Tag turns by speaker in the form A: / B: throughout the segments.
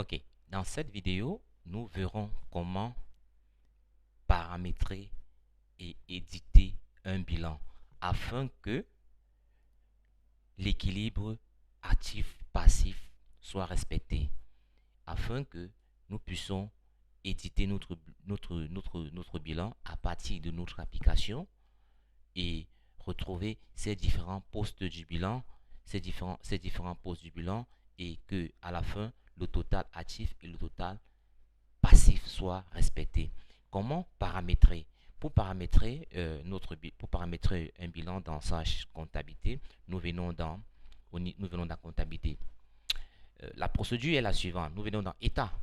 A: Ok, dans cette vidéo, nous verrons comment paramétrer et éditer un bilan afin que l'équilibre actif-passif soit respecté, afin que nous puissions éditer notre bilan à partir de notre application et retrouver ces différents postes du bilan, ces différents postes du bilan et que à la fin, le total actif et le total passif soit respecté. Comment paramétrer? Pour paramétrer un bilan dans Sage Comptabilité, nous venons dans Comptabilité. La procédure est la suivante. Nous venons dans État,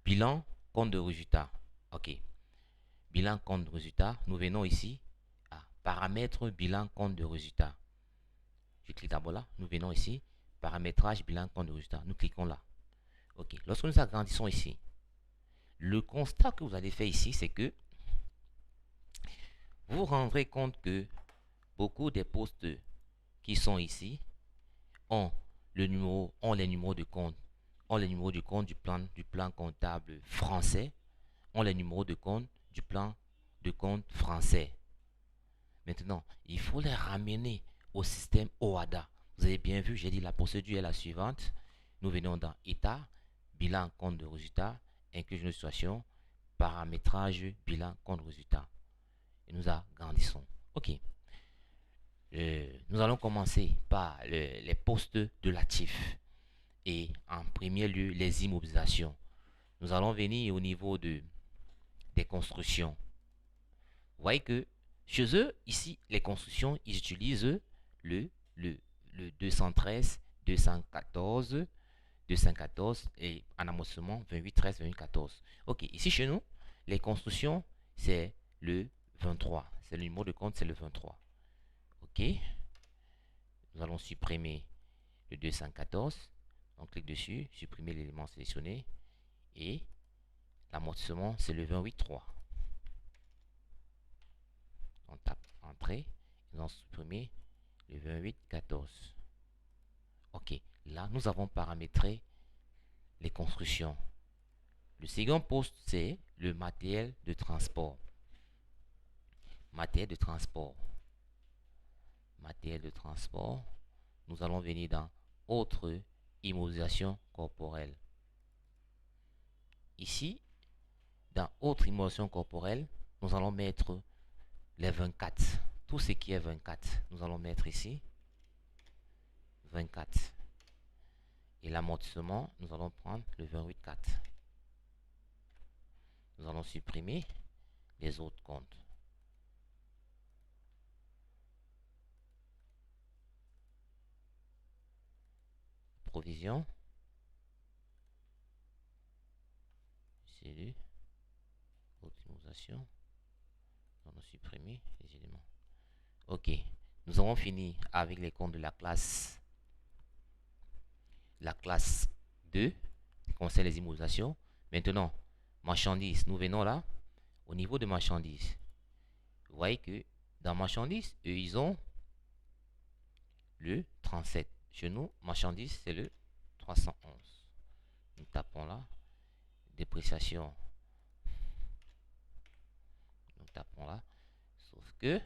A: bilan, compte de résultat. OK. Bilan, compte de résultat. Nous venons ici à paramètres, bilan, compte de résultat. Je clique d'abord là. Nous venons ici, paramétrage, bilan, compte de résultat. Nous cliquons là. OK. Lorsque nous agrandissons ici, le constat que vous allez faire ici, c'est que vous vous rendrez compte que beaucoup des postes qui sont ici ont les numéros de compte, ont les numéros de compte du plan comptable français, ont les numéros de compte du plan de compte français. Maintenant, il faut les ramener au système OADA. Vous avez bien vu, j'ai dit la procédure est la suivante. Nous venons dans État, bilan, compte de résultat, inclusion de situation, paramétrage, bilan, compte de résultat. Et nous agrandissons. OK. Nous allons commencer par les postes de l'actif. Et en premier lieu, les immobilisations. Nous allons venir au niveau des constructions. Vous voyez que chez eux, ici, les constructions, ils utilisent le, le, le 213, 214, 214 et en amoncellement 28, 13, 28, 14. Ok, ici chez nous, les constructions, c'est le 23. C'est le numéro de compte, c'est le 23. Ok, nous allons supprimer le 214. On clique dessus, supprimer l'élément sélectionné et l'amortissement, c'est le 28, 3. On tape entrée et nous allons supprimer le 28, 14. Ok, là, nous avons paramétré les constructions. Le second poste, c'est le matériel de transport. Matériel de transport. Matériel de transport. Nous allons venir dans autre immobilisation corporelle. Ici, dans autre immobilisation corporelle, nous allons mettre les 24. Tout ce qui est 24, nous allons mettre ici 24. Et l'amortissement, nous allons prendre le 28, 4. Nous allons supprimer les autres comptes. Provision. Cellule. Optimisation. Nous allons supprimer les éléments. Ok. Nous avons fini avec les comptes de la classe 2, qui concerne les immobilisations. Maintenant, marchandises. Nous venons là, au niveau de marchandises. Vous voyez que dans marchandises, eux, ils ont le 37. Chez nous, marchandises, c'est le 311. Nous tapons là. Dépréciation. Nous tapons là. Sauf que,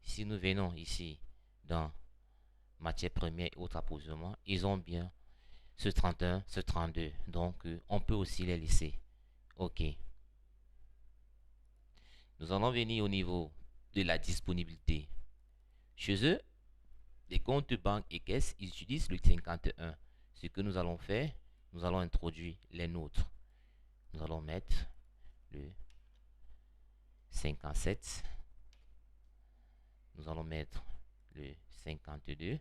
A: si nous venons ici dans matière première et autres approvisionnements, ils ont bien ce 31, ce 32. Donc, on peut aussi les laisser. OK. Nous allons venir au niveau de la disponibilité. Chez eux, les comptes banque et caisse, ils utilisent le 51. Ce que nous allons faire, nous allons introduire les nôtres. Nous allons mettre le 57. Nous allons mettre le 52.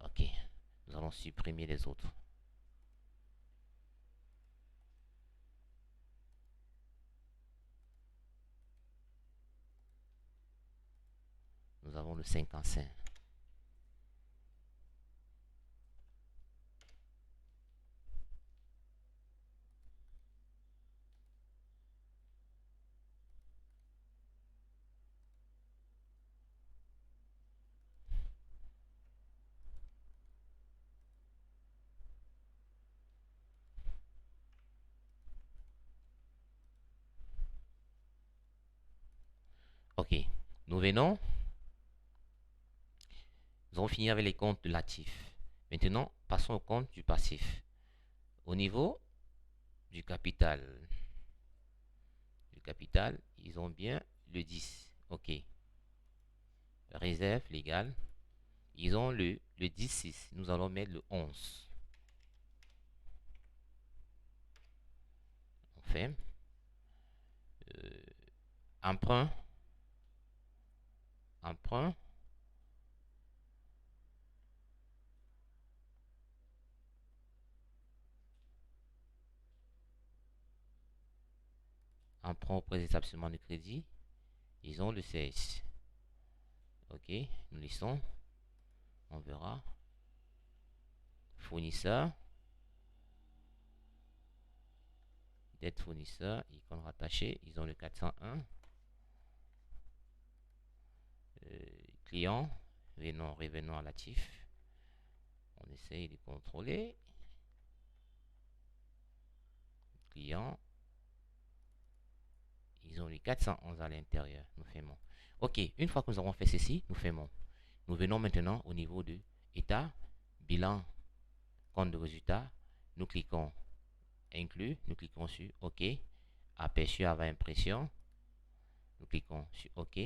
A: OK. Nous allons supprimer les autres. Nous avons le 55. Ok. Nous venons. Nous avons fini avec les comptes de l'actif. Maintenant, passons au compte du passif. Au niveau du capital, ils ont bien le 10. Ok. Réserve légale. Ils ont le 10,6. Nous allons mettre le 11. On fait. Emprunt. Emprunt. Emprunt auprès des établissements de crédit. Ils ont le 16. Ok. Nous laissons. On verra. Fournisseur. Dette fournisseur. Icône rattachée. Ils ont le 401. Client. Revenons à l'actif. On essaye de contrôler. Client. Ils ont les 411 à l'intérieur. Nous fermons. Ok, une fois que nous avons fait ceci, nous fermons. Nous venons maintenant au niveau de état, bilan, compte de résultat. Nous cliquons inclus. Nous cliquons sur OK. Aperçu avant impression. Nous cliquons sur OK.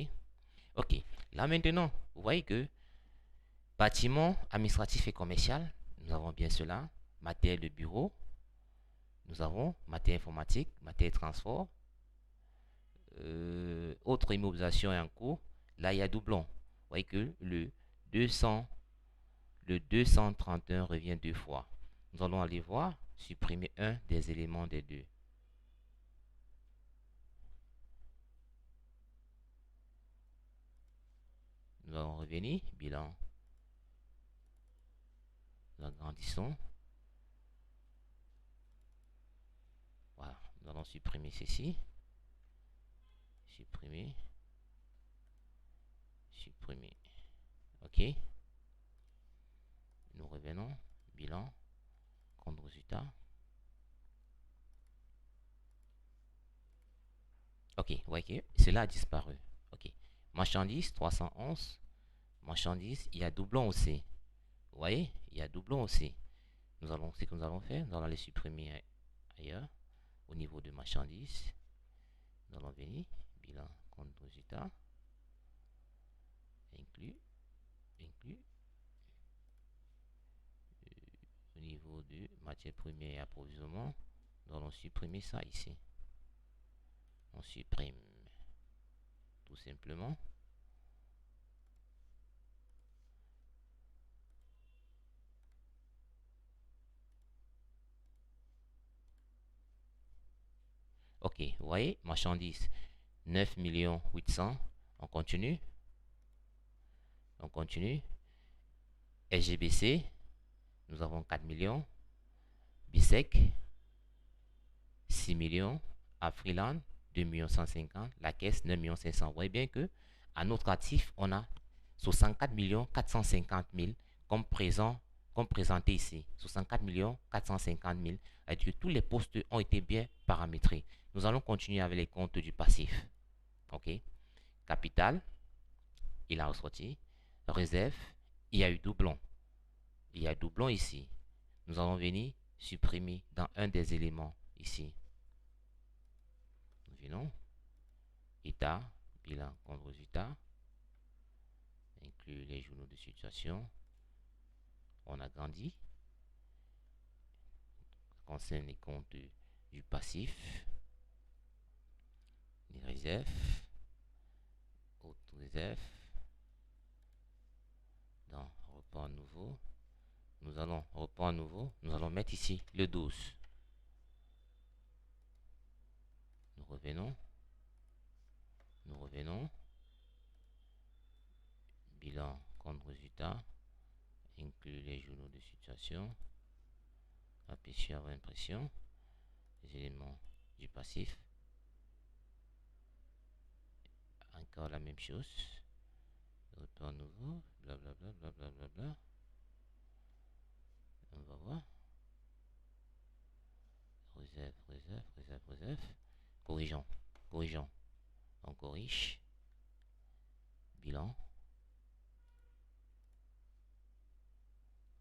A: OK. Là maintenant, vous voyez que bâtiment administratif et commercial, nous avons bien cela. Matériel de bureau. Nous avons matériel informatique, matériel transport. Autre immobilisation est en cours. Là, il y a doublon. Vous voyez que le 231 revient deux fois. Nous allons aller voir, supprimer un des éléments des deux. Nous allons revenir, bilan. Nous agrandissons. Voilà, nous allons supprimer ceci. Supprimer. Supprimer. OK. Nous revenons, bilan, compte de résultat. OK, vous voyez que cela a disparu. OK. Marchandise 311. Marchandise, il y a doublon aussi. Vous voyez, il y a doublon aussi. Ce que nous allons faire, nous allons les supprimer ailleurs, au niveau de marchandises. Nous allons venir, bilan, compte de résultat, inclus, au niveau de matière première et approvisionnement, nous allons supprimer ça ici. On supprime, tout simplement. Ok, vous voyez, marchandises, 9 800 000. On continue. On continue. SGBC, nous avons 4 millions. Bisec, 6 millions. Afriland, 2 150 000. La caisse, 9 500 000. Vous voyez bien que à notre actif, on a 64 450 000 comme présenté ici. 64 450 000. C'est-à-dire que tous les postes ont été bien paramétrés. Nous allons continuer avec les comptes du passif. OK. Capital, il a ressorti. Réserve, il y a eu doublon. Il y a doublon ici. Nous allons venir supprimer dans un des éléments ici. Nous venons. État, bilan, compte résultat. Inclure les journaux de situation. On agrandit. Concerne les comptes du passif. Les réserves. Autres réserves. Dans report nouveau. Nous allons report nouveau. Nous allons mettre ici le 12. Nous revenons. Nous revenons. Bilan, compte résultat. Inclure les journaux de situation. Aperçu avant impression. Les éléments du passif. Encore la même chose. Report nouveau. Blablabla, blablabla. On va voir. Réserve, réserve, réserve, réserve. Corrigeons. Corrigeons. On corrige. bilan.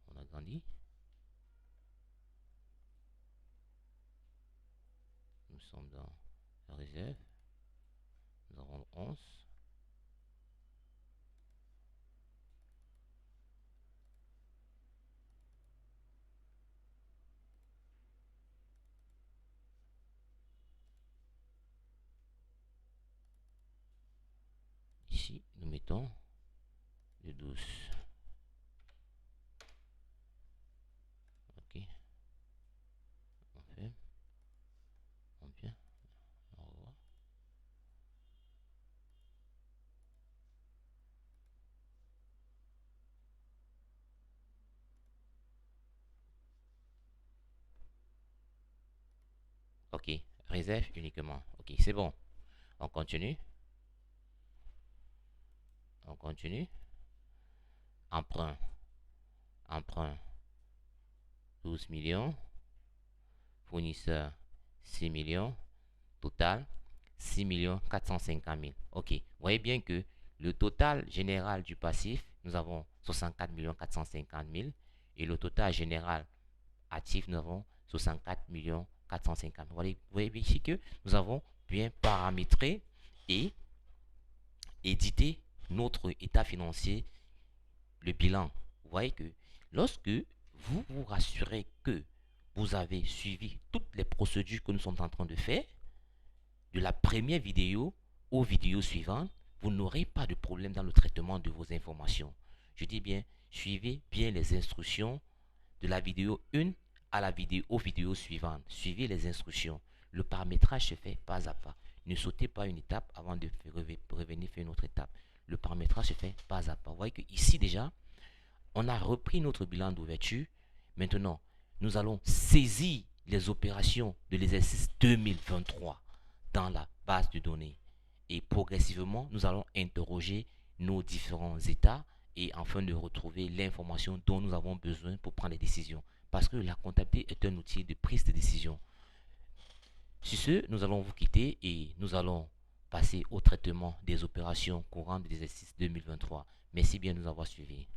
A: On agrandit. Nous sommes dans la réserve. Nous avons 11. Ici, nous mettons le 12. Ok. On fait. On vient. Au revoir. Ok. Réserve uniquement. Ok, c'est bon. On continue. On continue. Emprunt. Emprunt. 12 millions. Fournisseur 6 millions. Total 6 450 000. Ok. Vous voyez bien que le total général du passif, nous avons 64 450 000. Et le total général actif, nous avons 64 450 000. Vous voyez bien ici que nous avons bien paramétré et édité notre état financier, le bilan. Vous voyez que lorsque vous vous rassurez que vous avez suivi toutes les procédures que nous sommes en train de faire, de la première vidéo aux vidéos suivantes, vous n'aurez pas de problème dans le traitement de vos informations. Je dis bien, suivez bien les instructions de la vidéo 1 à la vidéo aux vidéos suivantes. Suivez les instructions. Le paramétrage se fait pas à pas. Ne sautez pas une étape avant de revenir faire une autre étape. Le paramétrage se fait pas à pas. Vous voyez que ici déjà, on a repris notre bilan d'ouverture. Maintenant, nous allons saisir les opérations de l'exercice 2023 dans la base de données. Et progressivement, nous allons interroger nos différents états et afin de retrouver l'information dont nous avons besoin pour prendre des décisions. Parce que la comptabilité est un outil de prise de décision. Sur ce, nous allons vous quitter et nous allons passer au traitement des opérations courantes de l'exercice 2023. Merci bien de nous avoir suivis.